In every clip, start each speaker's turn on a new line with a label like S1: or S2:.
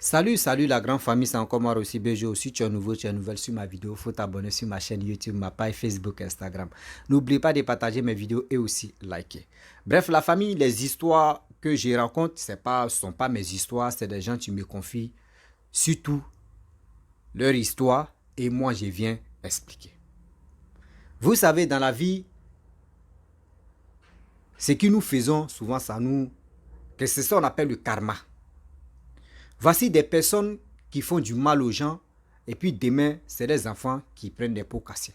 S1: Salut la grande famille, c'est encore moi aussi BG aussi, tu es nouveau, tu es nouvelle sur ma vidéo, faut t'abonner sur ma chaîne YouTube, ma page Facebook, Instagram. N'oublie pas de partager mes vidéos et aussi liker. Bref, la famille, les histoires que je raconte, ce ne sont pas mes histoires, c'est des gens qui me confient surtout leur histoire et moi je viens expliquer. Vous savez, dans la vie, ce que nous faisons, souvent que c'est ça qu'on appelle le karma. Voici des personnes qui font du mal aux gens et puis demain, c'est des enfants qui prennent des pots cassés.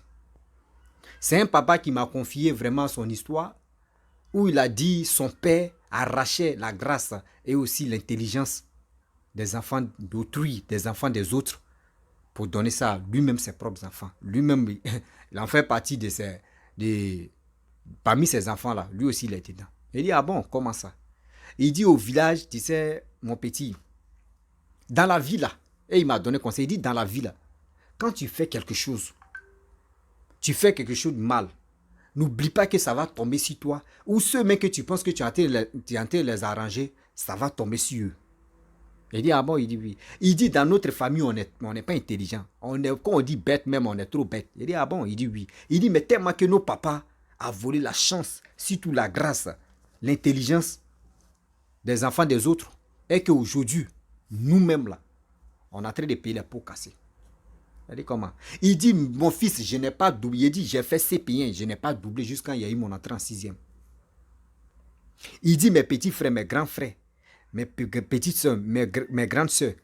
S1: C'est un papa qui m'a confié vraiment son histoire où il a dit son père arrachait la grâce et aussi l'intelligence des enfants d'autrui, des enfants des autres pour donner ça à lui-même ses propres enfants. Lui-même, il en fait partie parmi ses enfants-là. Lui aussi, il était dedans. Il dit, ah bon, comment ça? Il dit au village, tu sais, mon petit, dans la vie là, et il m'a donné conseil, il dit dans la vie là, quand tu fais quelque chose de mal, n'oublie pas que ça va tomber sur toi, ou ceux mêmes que tu penses que tu es en train de les arranger, ça va tomber sur eux. Il dit, ah bon, il dit oui. Il dit, dans notre famille, on n'est pas intelligent. Quand on dit bête même, on est trop bête. Il dit, ah bon, il dit oui. Il dit, mais tellement que nos papas ont volé la chance, surtout la grâce, l'intelligence des enfants des autres, et qu'aujourd'hui, nous-mêmes là, on est en train de payer les pots cassés. Il dit comment? Il dit, mon fils, je n'ai pas doublé. Il dit, j'ai fait CP1, je n'ai pas doublé jusqu'à il y a eu mon entrée en sixième. Il dit, mes petits frères, mes grands frères, mes petites soeurs, mes grandes soeurs,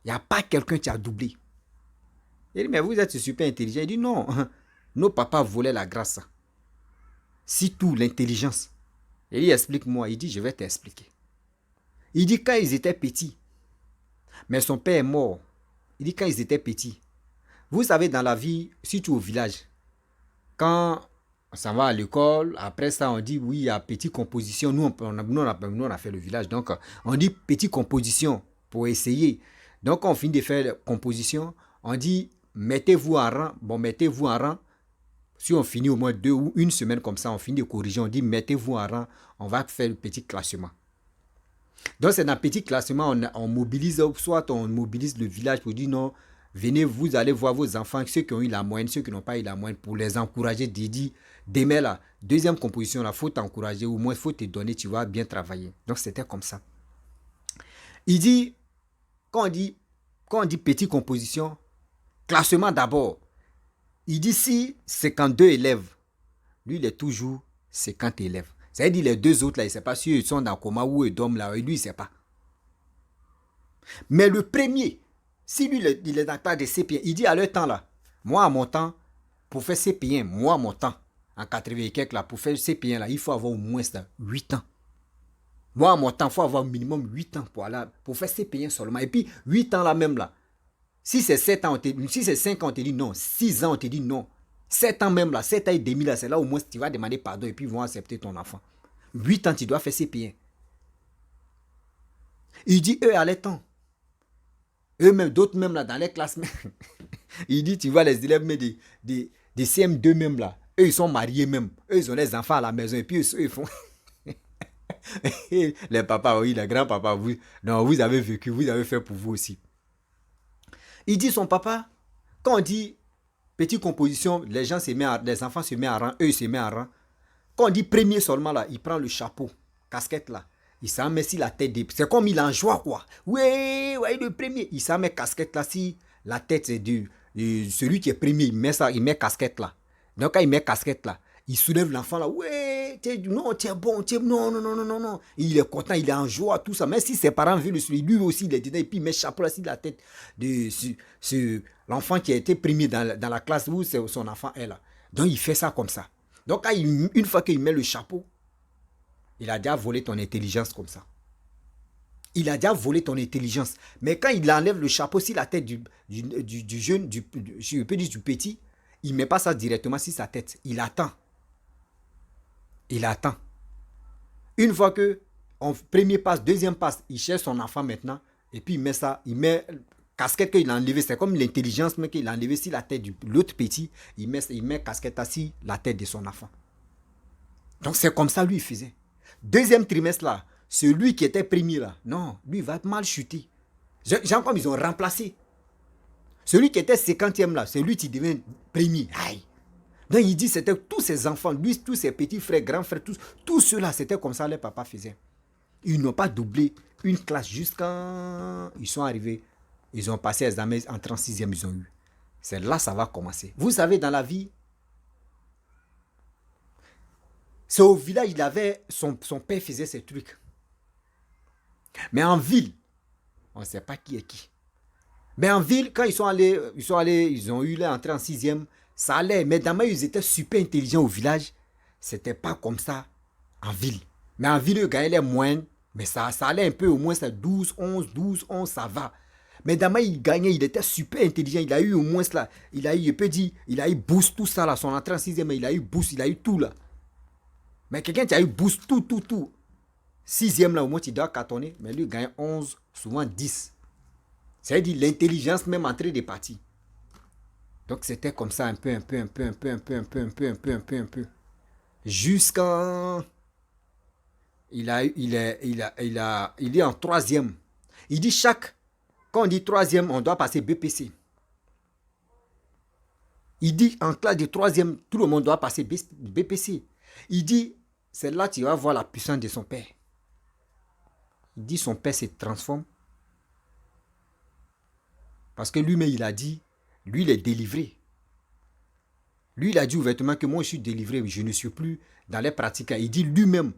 S1: il n'y a pas quelqu'un qui a doublé. Il dit, mais vous êtes super intelligent. Il dit, non, nos papas volaient la grâce. Surtout l'intelligence. Il dit, explique-moi. Il dit, je vais t'expliquer. Il dit, quand ils étaient petits, mais son père est mort. Il dit, quand ils étaient petits, vous savez, dans la vie, surtout au village, quand on s'en va à l'école, après ça, on dit, oui, il y a petite composition. Nous, on a fait le village. Donc, on dit petite composition pour essayer. Donc, on finit de faire la composition. On dit, mettez-vous en rang. Bon, mettez-vous en rang. Si on finit au moins 2 ou 1 semaine comme ça, on finit de corriger. On dit, mettez-vous en rang. On va faire le petit classement. Donc, c'est dans le petit classement, on mobilise, soit on mobilise le village pour dire non, venez, vous allez voir vos enfants, ceux qui ont eu la moyenne, ceux qui n'ont pas eu la moyenne, pour les encourager, Didi. Demain, la deuxième composition, il faut t'encourager, au moins, il faut te donner, tu vas bien travailler. Donc, c'était comme ça. Il dit, quand on dit petite composition, classement d'abord, il dit si 52 élèves, lui, il est toujours 50 élèves. C'est-à-dire les deux autres, là, il ne sait pas si ils sont dans le coma ou ils dorment là, et lui, il ne sait pas. Mais le premier, si lui, il est dans la classe de CP1, il dit à leur temps là, moi à mon temps, pour faire CP1, moi à mon temps, en 80 et quelques là, pour faire CP1 là, il faut avoir au moins 8 ans. Moi à mon temps, il faut avoir minimum 8 ans pour faire CP1 seulement. Et puis 8 ans là même là, si c'est 7 ans, si c'est 5 ans, on te dit non, 6 ans, on te dit non. 7 ans même là, 7 ans et demi là, c'est là au moins tu vas demander pardon et puis ils vont accepter ton enfant. 8 ans, tu dois faire CP1. Il dit eux à leur temps. Eux-mêmes, d'autres même là, dans les classes, il dit, tu vois les élèves des CM2 même là, eux ils sont mariés même, eux ils ont les enfants à la maison et puis eux ils font... les papas, oui, les grands-papas, vous, non, vous avez vécu, vous avez fait pour vous aussi. Il dit son papa, quand on dit petite composition, les enfants se mettent en rang, eux ils se mettent en rang. Quand on dit premier seulement là, il prend le chapeau, casquette là. Il s'en met sur la tête c'est comme il en joie quoi. Ouais, le premier. Il s'en met casquette là si la tête c'est celui qui est premier, il met casquette là. Donc quand il met casquette là, il soulève l'enfant là. Ouais, non, tu es bon, non. Il est content, il est en joie, tout ça. Même si ses parents veulent le suivre, lui aussi il est dedans et puis il met le chapeau là sur la tête de l'enfant qui a été premier dans la classe où son enfant est là. Donc il fait ça comme ça. Donc une fois qu'il met le chapeau, il a déjà volé ton intelligence comme ça. Il a déjà volé ton intelligence. Mais quand il enlève le chapeau sur la tête du jeune, je peux dire du petit, il ne met pas ça directement sur sa tête. Il attend. Il attend. Une fois que, premier passe, deuxième passe, il cherche son enfant maintenant, et puis il met ça, il met casquette qu'il a enlevé, c'est comme l'intelligence mais qu'il a enlevé sur la tête de l'autre petit, il met casquette sur la tête de son enfant. Donc c'est comme ça lui il faisait. Deuxième trimestre là, celui qui était premier là, non, lui il va mal chuter. Genre comme ils ont remplacé. Celui qui était 50e là, c'est lui qui devient premier. Aïe. Donc il dit c'était tous ses enfants, lui, tous ses petits frères, grands frères, tous ceux-là, c'était comme ça les papas faisaient. Ils n'ont pas doublé une classe jusqu'à... Ils sont arrivés, ils ont passé l'examen en 36e, ils ont eu. C'est là que ça va commencer. Vous savez, dans la vie, c'est au village, il avait, son père faisait ces trucs. Mais en ville, on ne sait pas qui est qui. Mais en ville, quand ils ont eu l'entrée en 6e, ça allait. Mais dans ils étaient super intelligents au village. C'était pas comme ça en ville. Mais en ville, ils gagnaient les moyennes. Mais ça allait un peu, au moins ça 12, 11, ça va. Mais Dama, il gagnait, il était super intelligent. Il a eu au moins là. Il a eu, je peux dire, il a eu boost tout ça là. Son entrée en 6e, il a eu boost, il a eu tout là. Mais quelqu'un qui a eu boost tout. 6e là, au moins tu dois cartonner. Mais lui, il gagne 11, souvent 10. C'est-à-dire l'intelligence même entrée des parties. Donc c'était comme ça un peu. Jusqu'à... Il est en 3e. Il dit quand on dit 3e, on doit passer BPC. Il dit en classe de 3e, tout le monde doit passer BPC. Il dit, c'est là que tu vas voir la puissance de son père. Il dit son père se transforme. Parce que lui-même, il a dit, lui, il est délivré. Lui, il a dit ouvertement que moi, je suis délivré, je ne suis plus dans les pratiques. Il dit lui-même,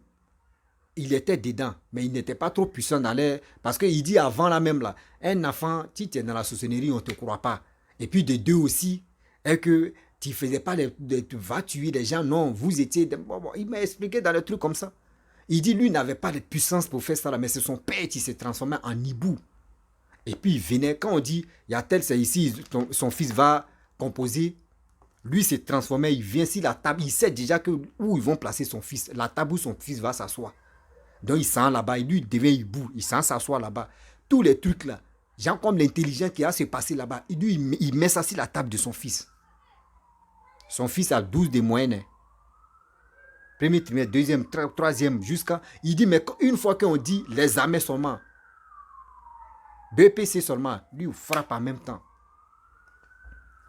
S1: il était dedans, mais il n'était pas trop puissant dans les... Parce qu'il dit avant là même, là, un enfant, si tu es dans la sorcellerie, on ne te croit pas. Et puis de deux aussi, est que tu ne faisais pas tu vas tuer des gens, non, vous étiez... Il m'a expliqué dans le truc comme ça. Il dit, lui, il n'avait pas de puissance pour faire ça, là, mais c'est son père qui s'est transformé en hibou. Et puis il venait, quand on dit, il y a tel, c'est ici, son fils va composer, lui s'est transformé, il vient sur la table, il sait déjà que, où ils vont placer son fils, la table où son fils va s'asseoir. Donc il sent là-bas, lui il devient hibou, il sent s'asseoir là-bas. Tous les trucs là, genre comme l'intelligence qui a se passer là-bas, il met ça sur la table de son fils. Son fils a 12 de moyenne. Hein. Premier trimestre, deuxième, troisième, jusqu'à... Il dit, mais une fois qu'on dit les armées seulement, BPC seulement, lui, il frappe en même temps.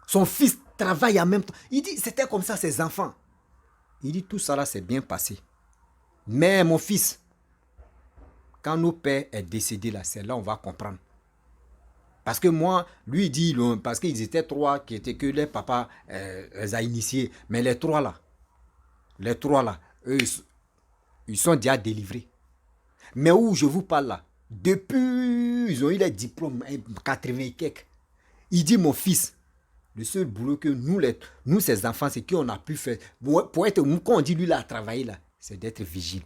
S1: Son fils travaille en même temps. Il dit, c'était comme ça ses enfants. Il dit, tout ça là, c'est bien passé. Mais mon fils, quand nos pères est décédé là, c'est là on va comprendre. Parce que moi, lui il dit, parce qu'ils étaient 3 qui étaient que les papas les a initiés. Mais les 3 là, eux, ils sont déjà délivrés. Mais où je vous parle là, depuis, ils ont eu les diplômes, 80 et quelques. Il dit, mon fils, le seul boulot que nous ces enfants, c'est qu'on a pu faire, pour être, quand on dit lui là, à travailler là, c'est d'être vigile.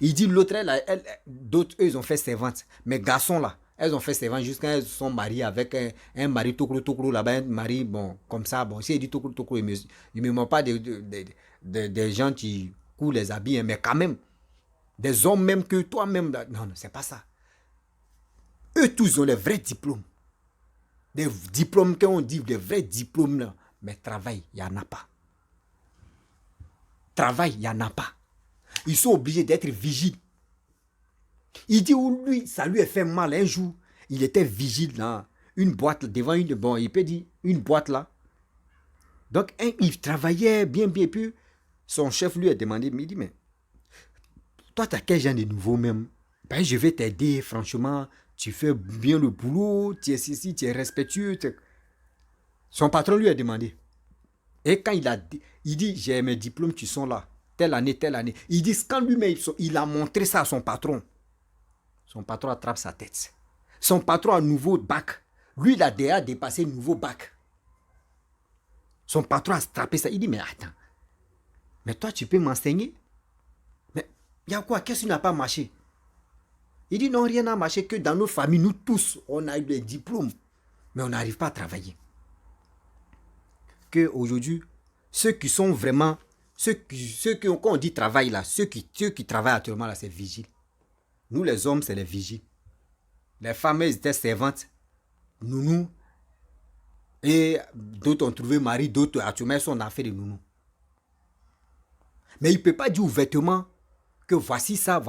S1: Il dit l'autre, d'autres, eux, ils ont fait servante. Mais garçons là, elles ont fait servante jusqu'à elles sont mariées avec un mari tokro là-bas, un mari, bon, comme ça, bon, si il dit tokro, il ne me ment pas des gens qui courent les habits, hein, mais quand même, des hommes même que toi-même, non, c'est pas ça. Eux tous ont les vrais diplômes. Des diplômes qu'on dit, des vrais diplômes là, mais travail, il n'y en a pas. Travail, il n'y en a pas. Ils sont obligés d'être vigiles. Il dit où lui, ça lui a fait mal un jour. Il était vigile là. Une boîte devant une, bon, il peut dire une boîte là. Donc, il travaillait bien. Puis, son chef lui a demandé, mais il dit, mais toi, tu as quel genre de nouveau même? Ben, je vais t'aider, franchement. Tu fais bien le boulot, tu es ici, tu es respectueux. Son patron lui a demandé. Et quand il dit, j'ai mes diplômes qui sont là. Telle année. Il dit, quand lui-même, il a montré ça à son patron. Son patron attrape sa tête. Son patron a un nouveau bac. Lui, il a déjà dépassé un nouveau bac. Son patron a attrapé ça. Il dit, mais attends. Mais toi, tu peux m'enseigner? Mais il y a quoi? Qu'est-ce qui n'a pas marché? Il dit, non, rien n'a marché que dans nos familles, nous tous, on a eu des diplômes. Mais on n'arrive pas à travailler. Qu'aujourd'hui, ceux qui sont vraiment... quand on dit travail là, ceux qui travaillent actuellement là, c'est vigile. Nous les hommes, c'est les vigiles. Les femmes, elles étaient servantes. Nounou. Et d'autres ont trouvé mari, d'autres actuellement sont en affaire de nounou. Mais il ne peut pas dire ouvertement que voici ça.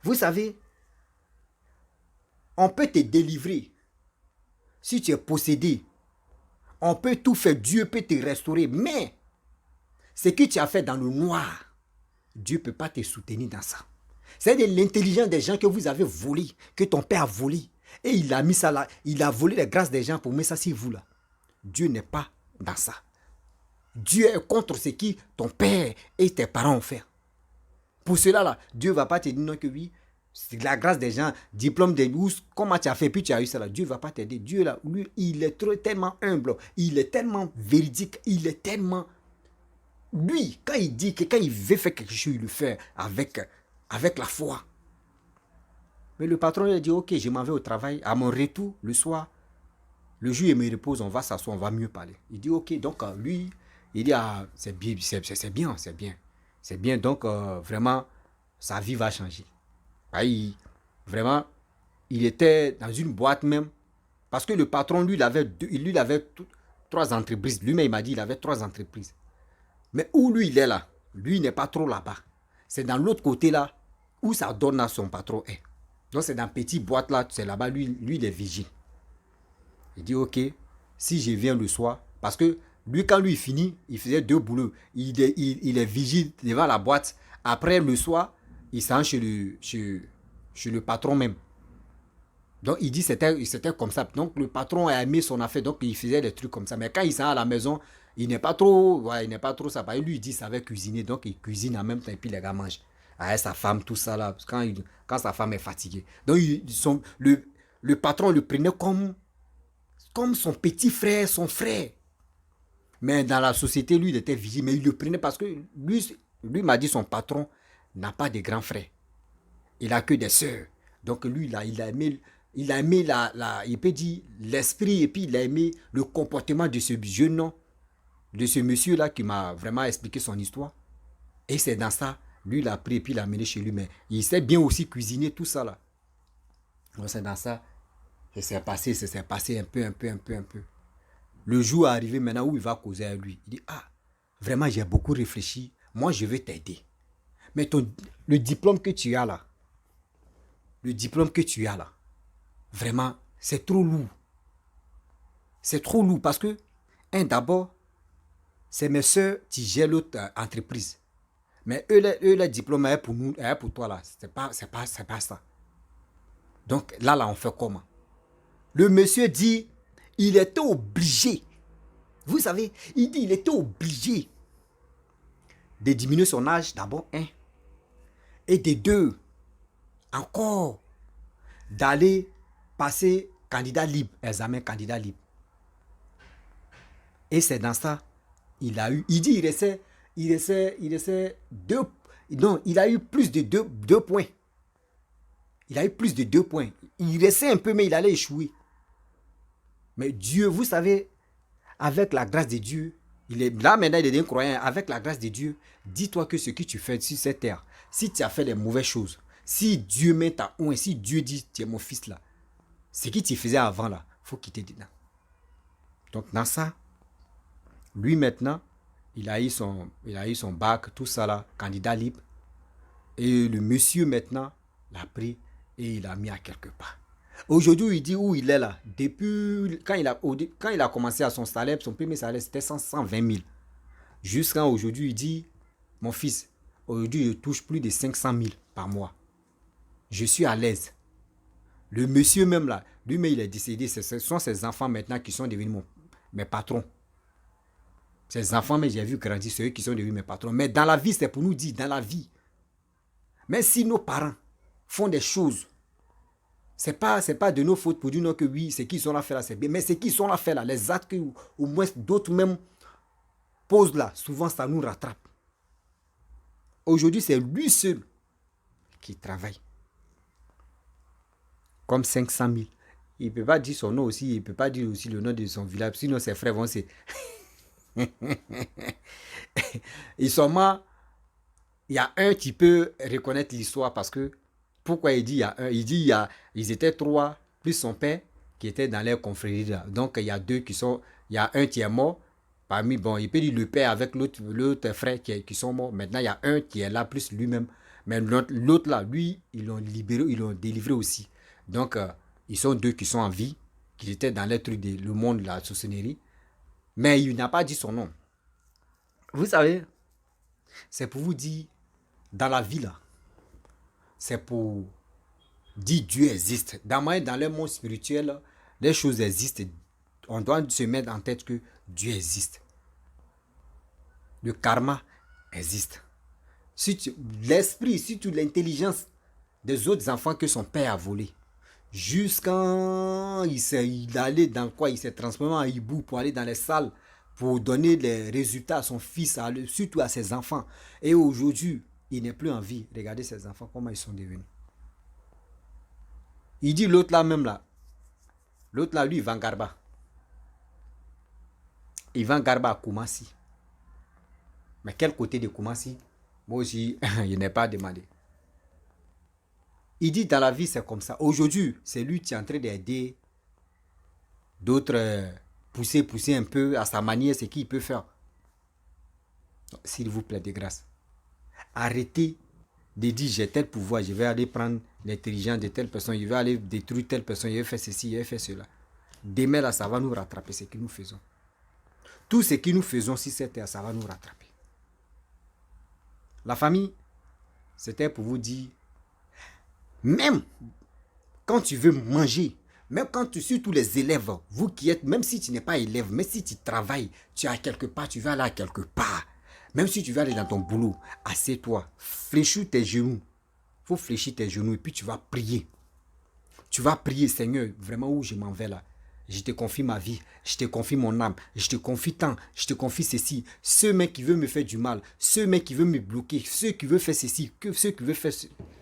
S1: Vous savez, On peut te délivrer. Si tu es possédé, on peut tout faire. Dieu peut te restaurer. Mais ce que tu as fait dans le noir, Dieu ne peut pas te soutenir dans ça. C'est de l'intelligence des gens que vous avez volé, que ton père a volé. Et il a mis ça là. Il a volé les grâces des gens pour mettre ça sur vous là. Dieu n'est pas dans ça. Dieu est contre ce que ton père et tes parents ont fait. Pour cela là, Dieu ne va pas te dire non que oui. C'est la grâce des gens, diplôme de bourse, comment tu as fait, puis tu as eu ça là. Dieu ne va pas t'aider. Dieu là, lui, il est tellement humble, il est tellement véridique, il est tellement... Lui, quand il dit que quand il veut faire quelque chose, il le fait avec la foi. Mais le patron il a dit, ok, je m'en vais au travail, à mon retour, le soir, le jour où il me repose, on va s'asseoir, on va mieux parler. Il dit, ok, donc lui, il dit, ah, c'est bien, c'est bien, c'est bien. C'est bien, donc vraiment, sa vie va changer. Vraiment, il était dans une boîte même. Parce que le patron, lui, il avait 3 entreprises. Lui-même, il m'a dit, il avait 3 entreprises. Mais où lui, il est là, lui, il n'est pas trop là-bas. C'est dans l'autre côté là, où ça donne à son patron est. Donc, c'est dans une petite boîte là, c'est là-bas, lui, il est vigile. Il dit, ok, si je viens le soir, parce que lui, quand lui finit, il faisait 2 boulots. Il est vigile devant la boîte. Après, le soir, il s'en chez le patron même. Donc, il dit c'était comme ça. Donc, le patron a aimé son affaire. Donc, il faisait des trucs comme ça. Mais quand il s'en à la maison, il n'est pas trop ça. Lui, il dit qu'il savait cuisiner. Donc, il cuisine en même temps et puis les gars mangent. Avec sa femme, tout ça là. Quand sa femme est fatiguée. Donc, le patron le prenait comme son petit frère, son frère. Mais dans la société, lui, il était vigile. Mais il le prenait parce que lui m'a dit son patron n'a pas de grands frères. Il n'a que des sœurs. Donc lui, là, il a aimé il peut dire l'esprit et puis il a aimé le comportement de ce jeune homme, de ce monsieur-là qui m'a vraiment expliqué son histoire. Et c'est dans ça, lui, il a pris et puis il l'a amené chez lui. Mais il sait bien aussi cuisiner tout ça là. Donc c'est dans ça, ça s'est passé un peu. Le jour est arrivé maintenant où il va causer à lui. Il dit, ah, vraiment, j'ai beaucoup réfléchi. Moi, je vais t'aider. Mais le diplôme que tu as là, vraiment, c'est trop lourd. C'est trop lourd parce que, d'abord, c'est mes soeurs qui gèrent l'autre entreprise. Mais eux, le diplôme est pour nous, est pour toi là. C'est pas ça. Donc là, on fait comment? Le monsieur dit, il était obligé. Vous savez, il dit, il était obligé de diminuer son âge d'abord, et de 2, encore, d'aller passer candidat libre, examen candidat libre. Et c'est dans ça, il dit, il essaie 2, non, il a eu plus de 2 points. Il a eu plus de 2 points. Il essaie un peu, mais il allait échouer. Mais Dieu, vous savez, avec la grâce de Dieu, là maintenant il est incroyant, avec la grâce de Dieu, dis-toi que ce que tu fais sur cette terre, si tu as fait les mauvaises choses, si Dieu met ta honte, si Dieu dit, tu es mon fils là, ce que tu faisais avant là, il faut quitter dedans. Donc dans ça, lui maintenant, il a eu son bac, tout ça là, candidat libre. Et le monsieur maintenant l'a pris et il l'a mis à quelque part. Aujourd'hui, il dit où il est là. Depuis quand il a commencé à son salaire, son premier salaire c'était 120 000. Jusqu'à aujourd'hui, il dit, mon fils, aujourd'hui je touche plus de 500 000 par mois. Je suis à l'aise. Le monsieur même là, lui-même il est décédé. Ce sont ses enfants maintenant qui sont devenus mes patrons. Ces enfants, mais j'ai vu grandir, c'est eux qui sont devenus mes patrons. Mais dans la vie, c'est pour nous dire, dans la vie. Mais si nos parents font des choses, c'est pas de nos fautes pour dire non que oui, c'est qui sont là faire là, c'est bien. Mais c'est qui sont là faire là, les actes que au moins d'autres même posent là, souvent ça nous rattrape. Aujourd'hui, c'est lui seul qui travaille. Comme 500 000. Il ne peut pas dire son nom aussi, il ne peut pas dire aussi le nom de son village, sinon ses frères vont se... Ils sont morts. Il y a un qui peut reconnaître l'histoire parce que, pourquoi il dit il y a un? Il dit ils étaient 3, plus son père qui était dans leur confrérie. Donc il y a 2 il y a un qui est mort. Parmi, bon, il peut dire le père avec l'autre frère qui sont morts. Maintenant, il y a un qui est là, plus lui-même. Mais l'autre là, lui, ils l'ont libéré, ils l'ont délivré aussi. Donc, Ils sont deux qui sont en vie, qui étaient dans les trucs de le monde de la sorcellerie. Mais il n'a pas dit son nom. Vous savez, c'est pour vous dire, dans la vie là, c'est pour dire Dieu existe. Dans le monde spirituel, les choses existent. On doit se mettre en tête que Dieu existe. Le karma existe. Si l'esprit, surtout l'intelligence des autres enfants que son père a volé, jusqu'à il allait dans quoi, il s'est transformé en hibou pour aller dans les salles pour donner les résultats à son fils, surtout à ses enfants. Et aujourd'hui, il n'est plus en vie. Regardez ses enfants, comment ils sont devenus. Il dit l'autre là même là. L'autre là, lui, il vend Garba. Il vend Garba à Koumassi. Mais quel côté de Koumassi? Moi aussi, il n'est pas demandé. Il dit dans la vie, c'est comme ça. Aujourd'hui, c'est lui qui est en train d'aider d'autres, pousser un peu à sa manière ce qu'il peut faire. S'il vous plaît, de grâce, arrêtez de dire j'ai tel pouvoir, je vais aller prendre l'intelligence de telle personne, je vais aller détruire telle personne, je vais faire ceci, je vais faire cela. Demain là, ça va nous rattraper ce que nous faisons. Tout ce que nous faisons sur cette terre, ça va nous rattraper. La famille, c'était pour vous dire, même quand tu veux manger, même quand tu suis tous les élèves, vous qui êtes, même si tu n'es pas élève, même si tu travailles, tu es à quelque part, tu vas aller à quelque part. Même si tu vas aller dans ton boulot, assieds-toi, fléchis tes genoux. Il faut fléchir tes genoux et puis tu vas prier. Tu vas prier, Seigneur, vraiment où je m'en vais là. Je te confie ma vie, je te confie mon âme, je te confie tant, je te confie ceci. Ceux mecs qui veulent me faire du mal, ceux mecs qui veulent me bloquer, ceux qui veulent faire ceci, ceux qui veulent faire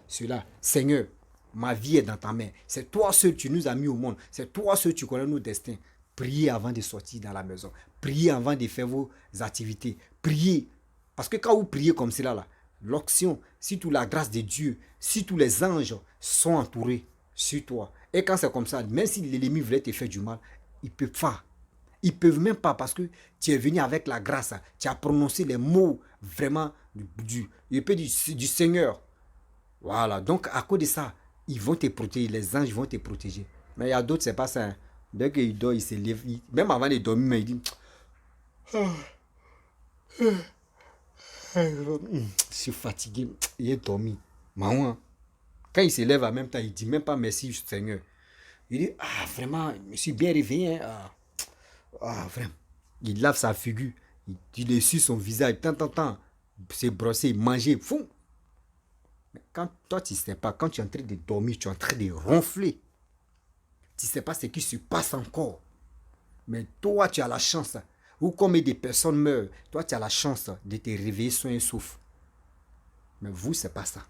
S1: cela. Seigneur, ma vie est dans ta main. C'est toi seul tu nous as mis au monde. C'est toi seul tu connais nos destins. Priez avant de sortir dans la maison. Priez avant de faire vos activités. Priez. Parce que quand vous priez comme cela, là, l'onction, si toute la grâce de Dieu, si tous les anges sont entourés sur toi. Et quand c'est comme ça, même si l'ennemi voulait te faire du mal, ils ne peuvent pas. Ils ne peuvent même pas parce que tu es venu avec la grâce. Tu as prononcé les mots vraiment du Seigneur. Voilà. Donc, à cause de ça, ils vont te protéger. Les anges vont te protéger. Mais il y a d'autres, c'est pas ça. Hein. Dès qu'il dort, il se lève. Même avant de dormir, il dit... Je suis fatigué. Il est dormi. Maman. Quand il se lève en même temps, il ne dit même pas merci Seigneur. Il dit, ah vraiment, je me suis bien réveillé. Hein. Vraiment. Il lave sa figure. Il essuie son visage. Tant. Se brosser, manger. Fou. Mais quand toi, tu ne sais pas, quand tu es en train de dormir, tu es en train de ronfler. Tu ne sais pas ce qui se passe encore. Mais toi, tu as la chance. Ou combien de personnes meurent. Toi, tu as la chance de te réveiller sur un souffle. Mais vous, ce n'est pas ça.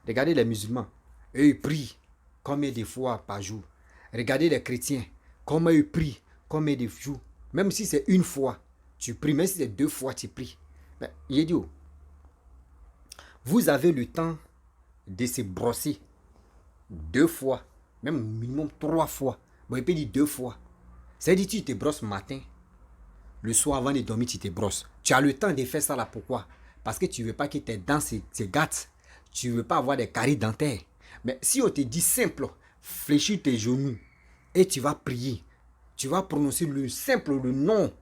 S1: Regardez les musulmans. Eux, ils prient combien de fois par jour. Regardez les chrétiens. Comment ils prient combien de jours. Même si c'est une fois, tu pries. Même si c'est 2 fois, tu pries. Mais il est dit, vous avez le temps de se brosser 2 fois. Même minimum 3 fois. Bon, il peut dire 2 fois. C'est-à-dire tu te brosses matin. Le soir avant de dormir, tu te brosses. Tu as le temps de faire ça là. Pourquoi? Parce que tu ne veux pas que tes dents se gâtent. Tu ne veux pas avoir des caries dentaires. Mais si on te dit simple, fléchis tes genoux et tu vas prier. Tu vas prononcer le nom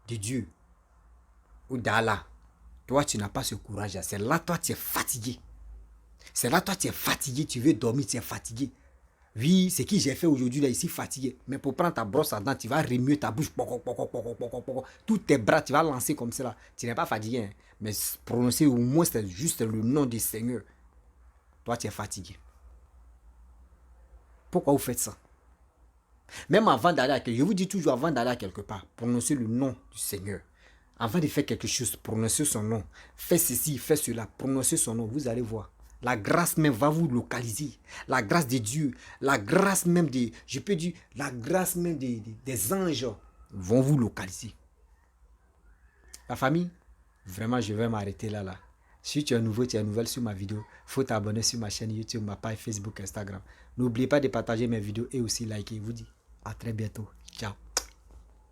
S1: de Dieu ou d'Allah. Toi, tu n'as pas ce courage. C'est là, toi, tu es fatigué. C'est là, toi, tu es fatigué. Tu veux dormir, tu es fatigué. Oui, ce que j'ai fait aujourd'hui, là, ici, fatigué. Mais pour prendre ta brosse à dents, tu vas remuer ta bouche. Tous tes bras, tu vas lancer comme cela. Tu n'es pas fatigué. Hein. Mais prononcer au moins, c'est juste le nom du Seigneur. Toi, tu es fatigué. Pourquoi vous faites ça? Même avant d'aller à quelque part, je vous dis toujours avant d'aller à quelque part, prononcez le nom du Seigneur. Avant de faire quelque chose, prononcez son nom. Fais ceci, fais cela, prononcez son nom. Vous allez voir. La grâce même va vous localiser. La grâce de Dieu, la grâce même je peux dire, la grâce même des anges vont vous localiser. La famille, vraiment, je vais m'arrêter là. Si tu es nouveau, tu es nouvelle sur ma vidéo, il faut t'abonner sur ma chaîne YouTube, ma page Facebook, Instagram. N'oubliez pas de partager mes vidéos et aussi liker. Je vous dis à très bientôt. Ciao.